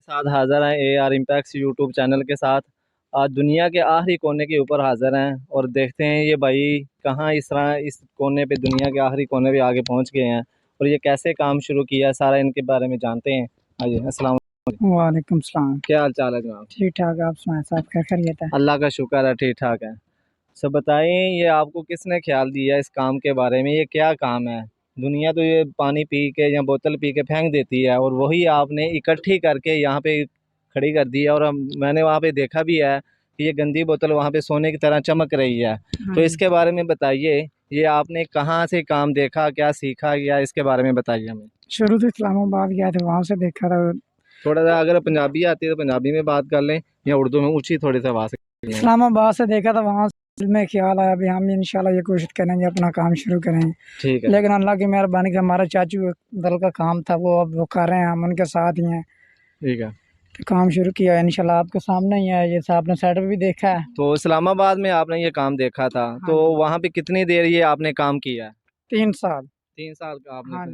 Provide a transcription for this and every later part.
साथ हाज़िर हैं A R impacts YouTube channel के साथ। आज दुनिया के आखिरी कोने के ऊपर हाज़िर हैं और देखते हैं ये भाई कहाँ इस तरह इस कोने पे, दुनिया के आखिरी कोने पे आगे पहुंच गए हैं और ये कैसे काम शुरू किया, सारा इनके बारे में जानते हैं। आइए। अस्सलाम वालेकुम। वालेकुम सलाम। क्या हाल चाल है जनाब? ठीक ठाक, आप सुनाएं साहब, क्या खैरियत है? अल्लाह का शुक्र है, ठीक ठाक है। सब बताएं, ये आपको किसने ख्याल दिया इस काम के बारे में? ये क्या काम है? दुनिया तो ये पानी पी के या बोतल पी के फेंक देती है और वही आपने इकट्ठी करके यहाँ पे खड़ी कर दी है। और मैंने वहाँ पे देखा भी है कि ये गंदी बोतल वहाँ पे सोने की तरह चमक रही है। तो इसके बारे में बताइए, ये आपने कहाँ से काम देखा, क्या सीखा, या इसके बारे में बताइए हमें। शुरू तो इस्लामाबाद गया था, वहाँ से देखा था। थोड़ा सा अगर पंजाबी आती है तो पंजाबी में बात कर लें, या उर्दू में ऊँची थोड़ी सी आवाज़। इस्लामाबाद से देखा था, वहाँ दिल में ख्याल आया भी हम इंशाल्लाह ये कोशिश करेंगे अपना काम शुरू करें। ठीक है। लेकिन अल्लाह की मेहरबानी से हमारा चाचू दल का काम था, अब वो कर रहे हैं, हम उनके साथ ही हैं। ठीक है। तो काम शुरू किया इंशाल्लाह, आपके सामने ही है, ये आपने सेटअप भी देखा है। तो इस्लामाबाद में आपने ये काम देखा था, तो वहाँ पे कितनी देर ये आपने काम किया है? 3 साल। 3 साल का आपने हाँ।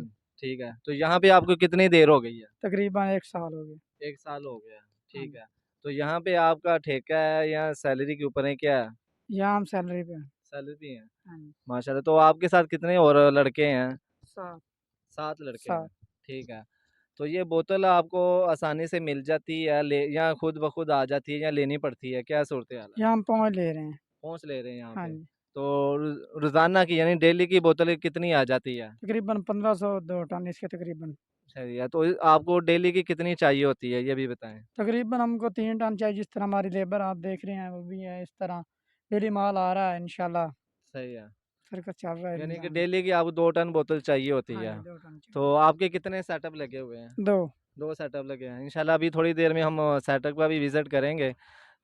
ठीक है। तो यहाँ पे आपको कितनी देर हो गई है? तकरीबन 1 साल हो गया। 1 साल हो गया। ठीक है। तो यहाँ पे आपका ठेका है या सैलरी के ऊपर है, क्या है? यहाँ हम सैलरी पे हैं। सैलरी पे हैं। हाँ। माशाल्लाह। तो आपके साथ कितने और लड़के हैं? 7। 7 लड़के हैं। 7। ठीक है। तो ये बोतल आपको आसानी से मिल जाती है या खुद ब खुद आ जाती है या लेनी पड़ती है, क्या सूरत हाल है? यहाँ हम पहुँच ले रहे हैं। पहुँच ले रहे हैं यहाँ हाँ पे। जी। तो रोज़ाना की यानी डेली की बोतलें कितनी आ जाती है? तकरीबन 1500 2 टन इसके तकरीबन। सही है। तो आपको डेली की कितनी चाहिए होती है, ये भी बताएँ? तकरीबन हमको 3 टन चाहिए, जिस तरह हमारी लेबर आप देख रहे हैं वो भी है, इस तरह डेली माल आ रहा है इंशाल्लाह। सही है। सर्कस चल रहा है यानी कि निज़ाम। डेली की आपको 2 टन बोतल चाहिए होती हाँ है। जी, 2 टन चाहिए। तो आपके कितने सेटअप लगे हुए हैं? 2। 2 सेटअप लगे हैं। इंशाल्लाह अभी थोड़ी देर में हम सेटअप का भी विज़िट करेंगे।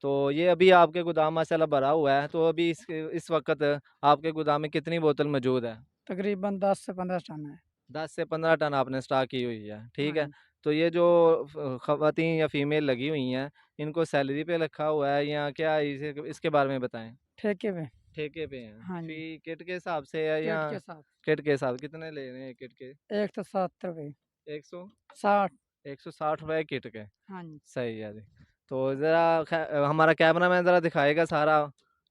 तो ये अभी आपके गोदाम माशाल्लाह भरा हुआ है। तो अभी इस वक़्त आपके गोदाम में कितनी बोतल मौजूद है? तकरीबन 10 से 15 टन है। 10 से 15 टन आपने स्टॉक की हुई है। ठीक हाँ है। जी। तो ये जो ख़वातीन या फ़ीमेल लगी हुई हैं, इनको सैलरी पे रखा हुआ है या क्या, इसे इसके बारे में बताएँ? ठेके पे। ठेके पे हैं। हाँ जी। फ़ी किट के हिसाब से है या किट के साथ। किट के हिसाब कितने ले रहे हैं किट के? एक तो 70 रुपए। 100 60। 160 रुपए किट के। हाँ जी। सही है जी। तो ज़रा हमारा कैमरामैन ज़रा दिखाएगा, सारा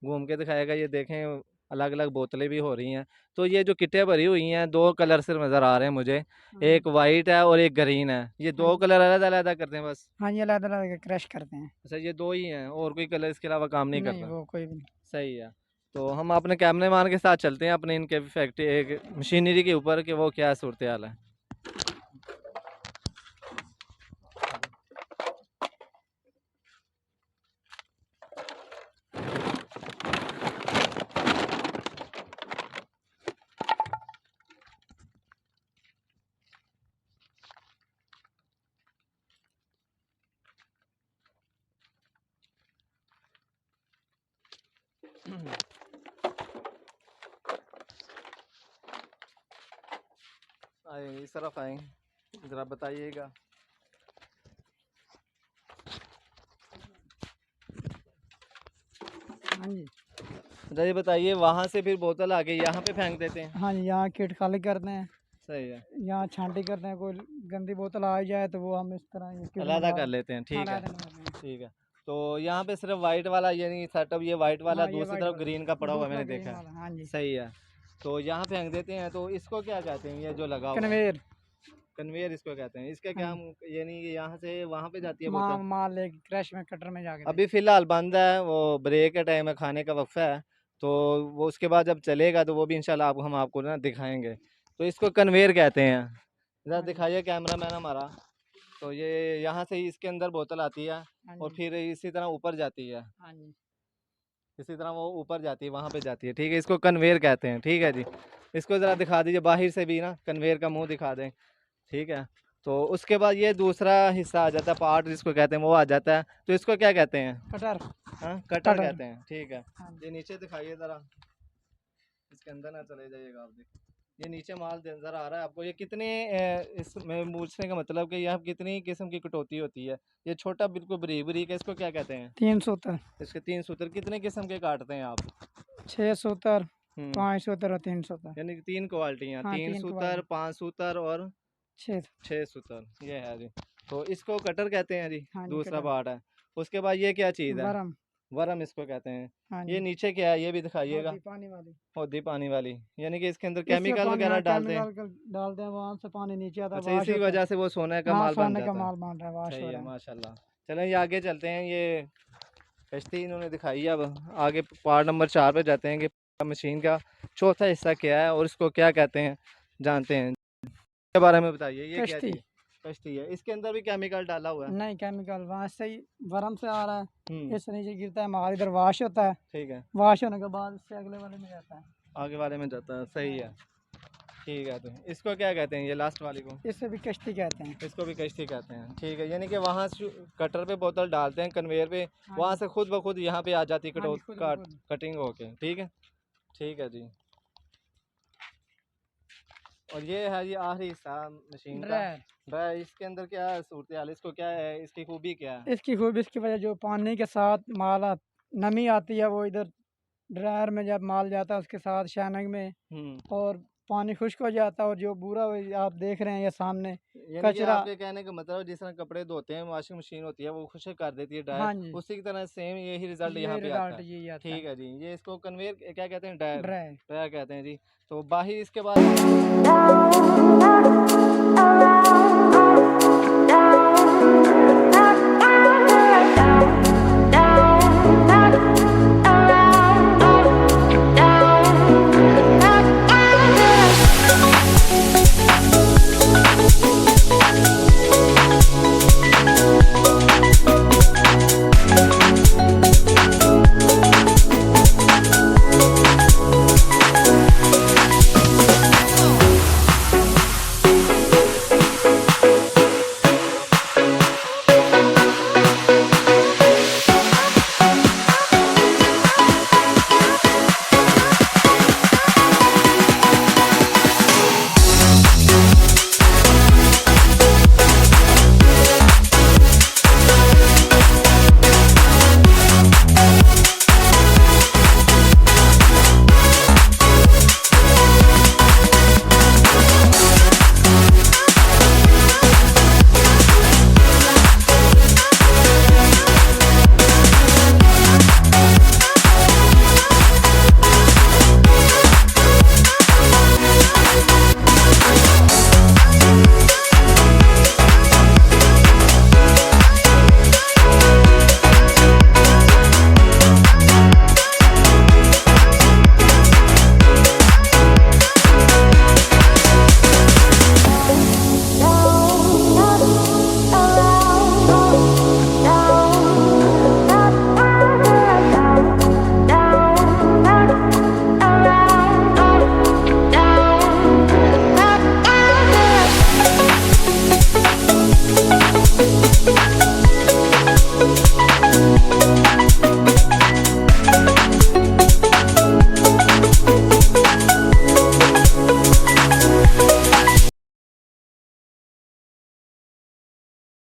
घूम के दिखाएगा। ये देखें, अलग-अलग बोतलें भी हो रही हैं। तो ये जो किटें भरी हुई हैं, 2 कलर से नज़र आ रहे हैं मुझे। एक वाइट है और एक ग्रीन है। ये 2 कलर अलग-अलग करते हैं बस? हाँ जी, अलग-अलग क्रश करते हैं। अच्छा, ये 2 ही हैं और कोई कलर इसके अलावा काम नहीं नहीं, करता? वो कोई भी नहीं। सही है। तो हम अपने कैमरामैन के साथ चलते हैं अपने इनके फैक्ट्री एक मशीनरी के ऊपर कि वो क्या सूरत हाल है। आए इस तरफ आए, ज़रा बताइएगा। हाँ जी। अच्छा ये बताइए, वहाँ से फिर बोतल आके यहाँ पे फेंक देते हैं? हाँ जी, यहाँ किट खाली करते हैं। सही है। यहाँ छांटी करते हैं, कोई गंदी बोतल आ जाए तो वो हम इस तरह ये किट अलहदा मंगवा। कर लेते हैं। ठीक है। अलग करते हैं। ठीक है। तो यहाँ पे सिर्फ वाइट वाला यानी सेटअप, ये वाइट वाला, हाँ, ये दूसरी वाइट तरफ वाला। ग्रीन का पड़ा हुआ दूसरा मैंने ग्रीन देखा वाला, है। हाँ जी। सही है। तो यहाँ फेंक देते हैं। तो इसको क्या कहते हैं, ये जो लगा हुआ है? कन्वेयर। कन्वेयर इसको कहते हैं। इसका हाँ क्या जी। यानी कि यहाँ से वहाँ पे जाती है माल बोतल? माल लेके क्रश में कटर में जाके अभी फ़िलहाल बंद है, वो ब्रेक का टाइम है, खाने का वक्फ़ा है। तो वो उसके बाद जब चलेगा तो वो भी इंशाल्लाह हम आपको ना दिखाएँगे। तो इसको कन्वेयर कहते हैं। ज़रा हाँ जी। दिखाइए कैमरामैन हमारा। तो ये यहाँ से ही इसके अंदर बोतल आती है हाँ और जी। फिर इसी तरह ऊपर जाती है। हाँ जी। इसी तरह वो ऊपर जाती है, वहाँ पे जाती है। ठीक है, इसको कन्वेयर कहते हैं। ठीक है जी। इसको ज़रा दिखा दीजिए बाहर से भी ना, कन्वेयर का मुँह दिखा दें। ठीक है। तो उसके बाद ये दूसरा हिस्सा आ जाता है, पार्ट जिसको कहते हैं, वो आ जाता है। तो इसको क्या कहते हैं? कटर। हाँ, कटर कटर। कहते हैं। ठीक है। हाँ जी। ये नीचे दिखाइए ज़रा, इसके अंदर ना चले जाइएगा आप भी। ये नीचे माल नज़र आ रहा है आपको। ये कितने इसमें पूछने का मतलब कि यहाँ कितनी किस्म की कटौती होती है? ये छोटा बिल्कुल बारीक बारीक है, इसको क्या कहते हैं? 3 सूतर। इसके 3 सूत्र कितने किस्म के काटते हैं आप? 6 सूतर, हुँ। 5 सूतर और 3 सूतर। यानी कि 3 क्वालिटियाँ, हाँ, 3 3 सूतर, क्वालिटी। 5 सूतर और 6। 6 सूतर, ये है जी। तो इसको कटर कहते हैं जी, हाँ जी, दूसरा कटर। पार्ट है। उसके बाद ये क्या चीज़ है? वरम। वरम इसको कहते हैं। हाँ ये जी। नीचे क्या है, ये भी दिखाइएगा। होदी पानी वाली। होदी पानी वाली, यानी कि इसके अंदर इससे केमिकल पानी, वगैरह हाँ, डालते हैं। केमिकल डालते हैं, वहाँ से पानी नीचे आता है, अच्छा, वाश इसी होता है। वजह से वो सोने का हाँ, माल बन सोने का जाता है। माल बन रहा है, वाश सही हो है, रहा है। माशाल्लाह। चलें ये आगे चलते हैं। ये कश्ती इन्होंने दिखाई है। अब आगे पार्ट नंबर 4 पे जाते हैं कि मशीन का चौथा हिस्सा क्या है और इसको क्या कहते हैं, जानते हैं। के बारे में बताइए, ये क्या कश्ती। चीज़? कश्ती है, इसके अंदर भी केमिकल डाला हुआ है। नहीं, केमिकल वहाँ से ही वरम से आ रहा है, हम्म, इससे नीचे गिरता है, माल इधर वाश होता है, ठीक है। वाश होने के बाद इससे अगले वाले में जाता है। आगे वाले में जाता है, सही है। हाँ, ठीक है, तो इसको क्या कहते हैं, ये लास्ट वाले को? इससे भी कश्ती कहते हैं। इसको भी कश्ती कहते हैं, ठीक है। यानी कि वहाँ से कटर पे बोतल डालते हैं कन्वेयर पे, हाँ वहाँ जी। से खुद ब खुद यहाँ पे आ जाती हाँ जी, खुद ब खुद। कटिंग होके, ठीक है। ठीक है जी। और ये है, ये आखिरी हिस्सा मशीन का ड्रायर। ड्राई। इसके अंदर क्या है सूरत हाल, इसको क्या है, इसकी खूबी क्या है? इसकी खूबी इसकी वजह जो पानी के साथ नमी आती है, वो इधर ड्रायर में जब माल जाता है उसके साथ शाइनिंग में, हम्म, और पानी खुश्क हो जाता है, और जो बूरा आप देख रहे हैं ये सामने यानी कि कचरा। आपके कहने का मतलब जिस तरह कपड़े धोते हैं, वॉशिंग मशीन होती है वो खुश कर देती है ड्रायर, हाँ जी, उसी की तरह सेम यही रिजल्ट यहाँ यही पे आता रिजल्ट है। यही आता ठीक है। है जी। ये इसको कन्वेयर क्या कहते हैं, ड्रायर ड्रायर। ड्रायर कहते हैं जी। तो बाहर इसके बाद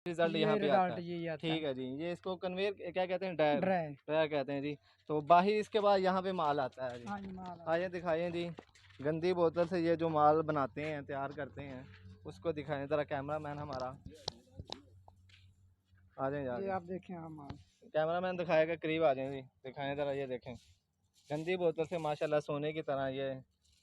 रिजल्ट ये यहाँ पे आता रिजल्ट है। यही आता ठीक है। है जी। ये इसको कन्वेयर क्या कहते हैं, ड्रायर ड्रायर। ड्रायर कहते हैं जी। तो बाहर इसके बाद यहाँ पे माल आता है जी। हाँ जी, माल आता आइए दिखाएं जी, गंदी बोतल से ये जो माल बनाते हैं, तैयार करते हैं, उसको दिखाएं ज़रा। कैमरा मैन हमारा आ जाए है। ये आगे। आप देखें, हाँ, माल। कैमरा मैन दिखाएगा, करीब आ जाए जी, दिखाएं ज़रा। ये देखें, गंदी बोतल से माशाल्लाह सोने की तरह ये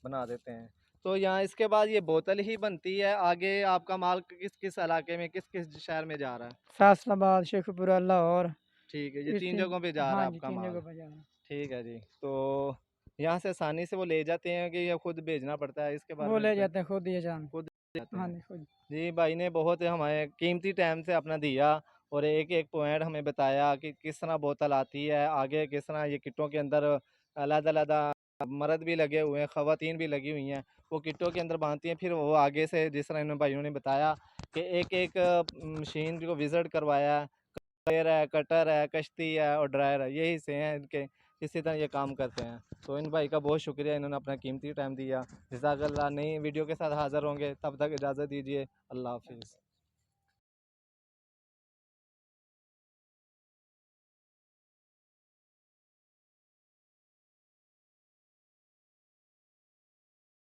बना देते हैं। तो यहाँ इसके बाद ये बोतल ही बनती है, आगे आपका माल किस किस इलाके में, किस किस शहर में जा रहा है? फैसलाबाद, शेखपुरा, लाहौर। ठीक है, ये इस 3 तीन। जगहों पे जा रहा हाँ है जी, आपका 3 माल। जगह पर जा रहा है। ठीक है जी। तो यहाँ से आसानी से वो ले जाते हैं कि या खुद भेजना पड़ता है, इसके बारे वो में ले बताएं। जाते हैं खुद, ये जान। खुद ले जाते हाँ हैं जी, खुद। जी। भाई ने बहुत हमें कीमती टाइम से अपना दिया और एक एक पॉइंट हमें बताया कि किस तरह बोतल आती है, आगे किस तरह ये किटों के अंदर अलग-अलग मर्द भी लगे हुए हैं, ख़वातीन भी लगी हुई हैं, वो किटों के अंदर बांधती हैं। फिर वो आगे से जिस तरह इन भाइयों ने बताया कि एक एक मशीन को विज़िट करवाया, कन्वेयर है, कटर है, कश्ती है और ड्रायर है, ये हिस्से हैं इनके। इसी तरह ये काम करते हैं। तो इन भाई का बहुत शुक्रिया, इन्होंने अपना कीमती टाइम दिया। जज़ाकल्लाह। नई वीडियो के साथ हाज़िर होंगे, तब तक इजाज़त दीजिए। अल्लाह हाफ़िज़।